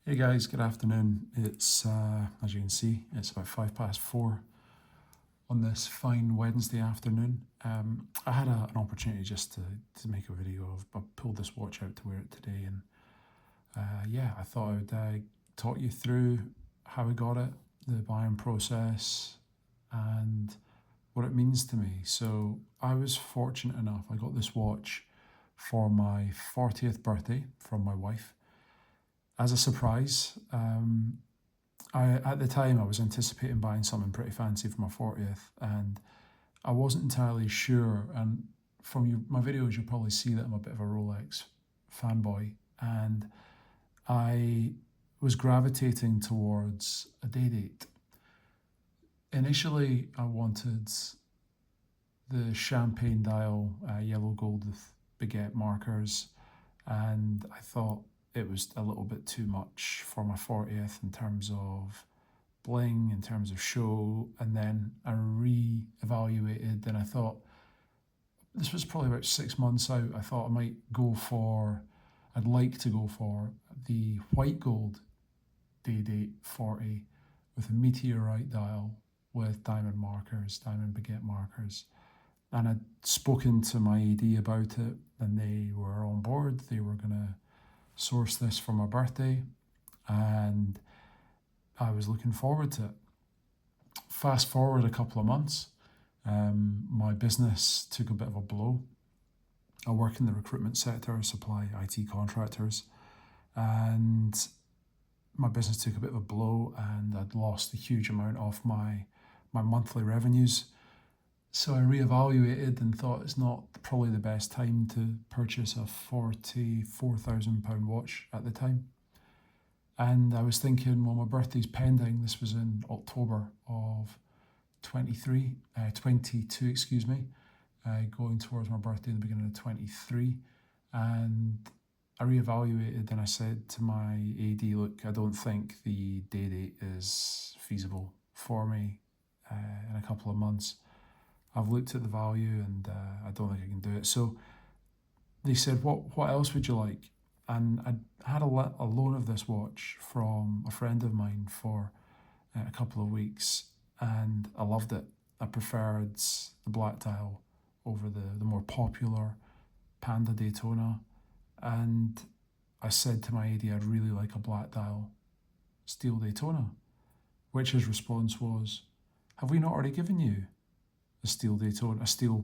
Hey guys, good afternoon. It's, as you can see, it's about 4:05 on this fine Wednesday afternoon. I had an opportunity just to make a video of, I pulled this watch out to wear it today, and I thought I would talk you through how I got it, the buying process, and what it means to me. So I was fortunate enough, I got this watch for my 40th birthday from my wife as a surprise. At the time, I was anticipating buying something pretty fancy for my 40th, and I wasn't entirely sure. And from my videos, you'll probably see that I'm a bit of a Rolex fanboy, and I was gravitating towards a day date. Initially, I wanted the champagne dial, yellow gold with baguette markers, and I thought it was a little bit too much for my 40th in terms of bling, in terms of show. And then I re-evaluated, and I thought, this was probably about 6 months out, I thought I'd like to go for the white gold day date 40 with a meteorite dial with diamond markers, diamond baguette markers. And I'd spoken to my AD about it, and they were on board. They were going to source this for my birthday, and I was looking forward to it. Fast forward a couple of months, my business took a bit of a blow. I work in the recruitment sector, supply IT contractors, and my business took a bit of a blow, and I'd lost a huge amount of my monthly revenues. So I reevaluated and thought it's not probably the best time to purchase a £44,000 watch at the time. And I was thinking, well, my birthday's pending. This was in October of 22, going towards my birthday in the beginning of 23. And I reevaluated, and I said to my AD, look, I don't think the day date is feasible for me in a couple of months. I've looked at the value, and I don't think I can do it. So they said, what else would you like? And I had a loan of this watch from a friend of mine for a couple of weeks, and I loved it. I preferred the black dial over the more popular Panda Daytona. And I said to my AD, I'd really like a black dial steel Daytona, which his response was, have we not already given you a steel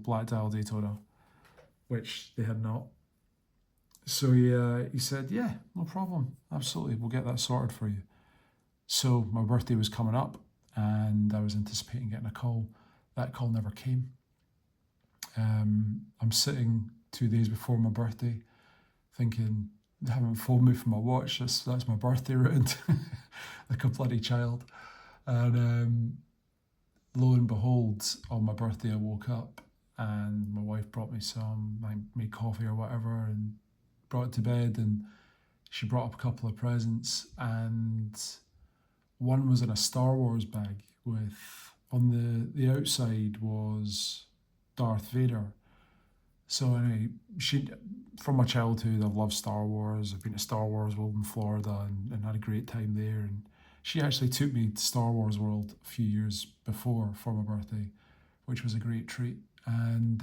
black dial Daytona? Which they had not. So he said, yeah, no problem, absolutely, we'll get that sorted for you. So my birthday was coming up, and I was anticipating getting a call. That call never came. I'm sitting 2 days before my birthday thinking, they haven't phoned me for my watch, that's my birthday ruined, like a bloody child. And lo and behold, on my birthday I woke up, and my wife brought me made coffee or whatever, and brought it to bed, and she brought up a couple of presents, and one was in a Star Wars bag with, on the outside was Darth Vader. So anyway, from my childhood, I've loved Star Wars. I've been to Star Wars World in Florida, and had a great time there. And she actually took me to Star Wars World a few years before for my birthday, which was a great treat. And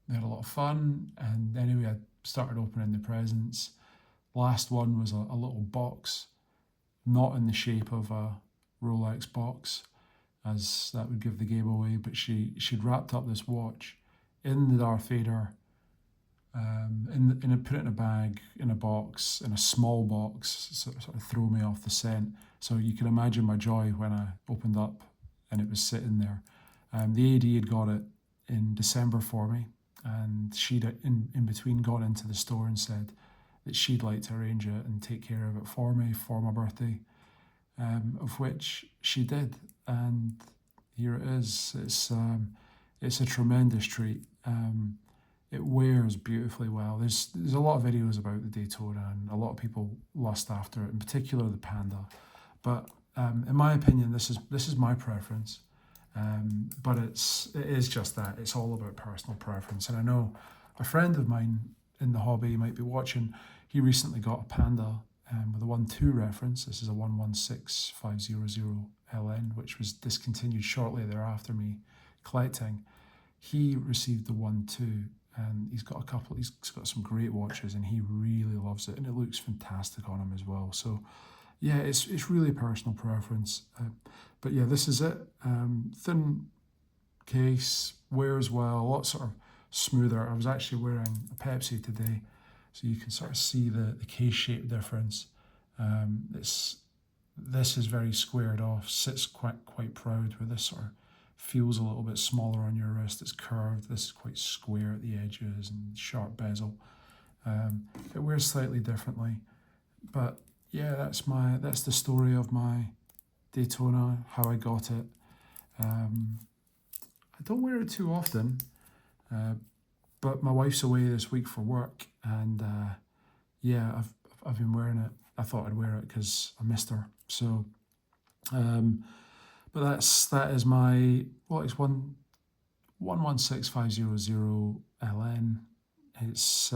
we had a lot of fun. And anyway, I started opening the presents. Last one was a little box, not in the shape of a Rolex box, as that would give the game away, but she'd wrapped up this watch in the Darth Vader, put it in a bag, in a box, in a small box, sort of throw me off the scent. So you can imagine my joy when I opened up and it was sitting there. The AD had got it in December for me, and she'd in between gone into the store and said that she'd like to arrange it and take care of it for me for my birthday, of which she did. And here it is. It's a tremendous treat. It wears beautifully well. There's a lot of videos about the Daytona, and a lot of people lust after it, in particular the Panda. But in my opinion, this is my preference. But it is just that. It's all about personal preference. And I know a friend of mine in the hobby might be watching. He recently got a Panda with a 1-2 reference. This is a 116500LN, which was discontinued shortly thereafter me collecting. He received the 1-2, and he's got some great watches, and he really loves it, and it looks fantastic on him as well. So yeah, it's really personal preference. But yeah, this is it. Thin case, wears well, a lot sort of smoother. I was actually wearing a Pepsi today, so you can sort of see the case shape difference. This is very squared off, sits quite proud, where this sort of feels a little bit smaller on your wrist. It's curved. This is quite square at the edges and sharp bezel. It wears slightly differently, but yeah, that's the story of my Daytona, how I got it. I don't wear it too often, but my wife's away this week for work, and yeah, I've been wearing it. I thought I'd wear it because I missed her. So, but that is my it's 116500LN. It's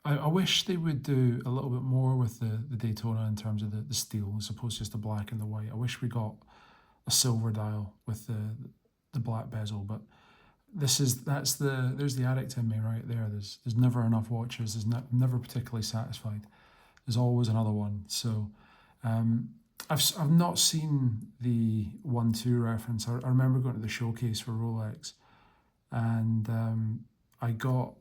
I wish they would do a little bit more with the Daytona in terms of the steel as opposed to just the black and the white. I wish we got a silver dial with the black bezel, but there's the addict in me right there. There's never enough watches. I'm never particularly satisfied. There's always another one. So I've not seen the 1-2 reference. I remember going to the showcase for Rolex, and I got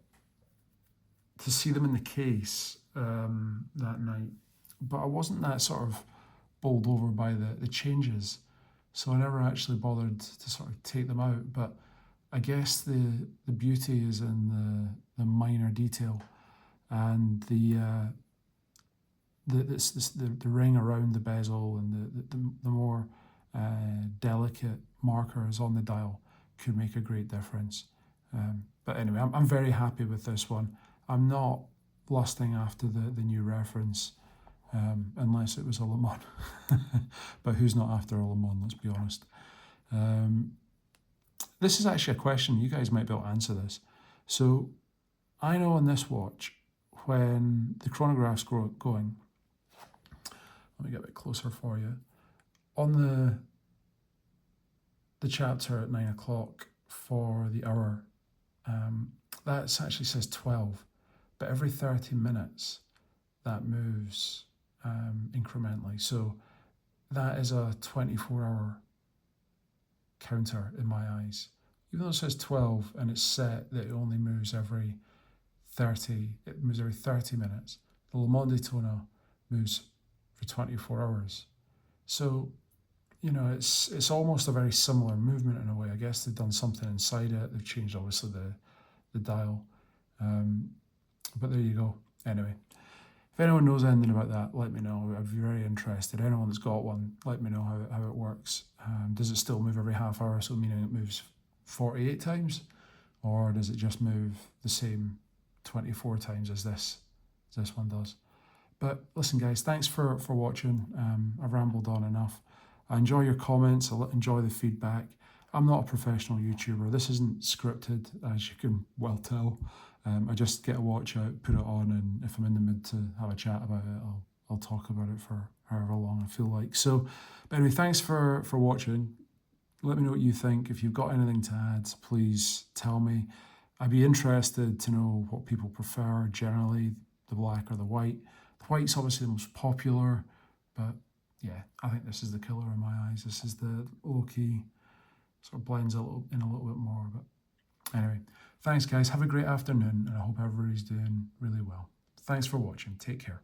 to see them in the case that night, but I wasn't that sort of bowled over by the changes, so I never actually bothered to sort of take them out. But I guess the beauty is in the minor detail, and the ring around the bezel, and the more delicate markers on the dial could make a great difference. But anyway, I'm very happy with this one. I'm not lusting after the new reference, unless it was a Le Mans. But who's not after a Le Mans, let's be honest. This is actually a question. You guys might be able to answer this. So I know on this watch, when the chronograph's going, let me get a bit closer for you. On the chapter at 9 o'clock for the hour, that actually says 12, but every 30 minutes that moves incrementally. So that is a 24-hour counter in my eyes. Even though it says 12 and it's set that it only moves every 30 minutes. The Le Mans Daytona moves for 24 hours. So, it's almost a very similar movement in a way. I guess they've done something inside it. They've changed, obviously, the dial. But there you go. Anyway, if anyone knows anything about that, let me know. I'd be very interested. Anyone that's got one, let me know how it works. Does it still move every half hour, so meaning it moves 48 times? Or does it just move the same 24 times as this one does? But listen, guys, thanks for watching. I've rambled on enough. I enjoy your comments. I enjoy the feedback. I'm not a professional YouTuber. This isn't scripted, as you can well tell. I just get a watch out, put it on, and if I'm in the mood to have a chat about it, I'll talk about it for however long I feel like. So, but anyway, thanks for watching. Let me know what you think. If you've got anything to add, please tell me. I'd be interested to know what people prefer generally, the black or the white. The white's obviously the most popular, but yeah, I think this is the killer in my eyes. This is the low-key, sort of blends in a little bit more. But anyway, thanks guys. Have a great afternoon, and I hope everybody's doing really well. Thanks for watching. Take care.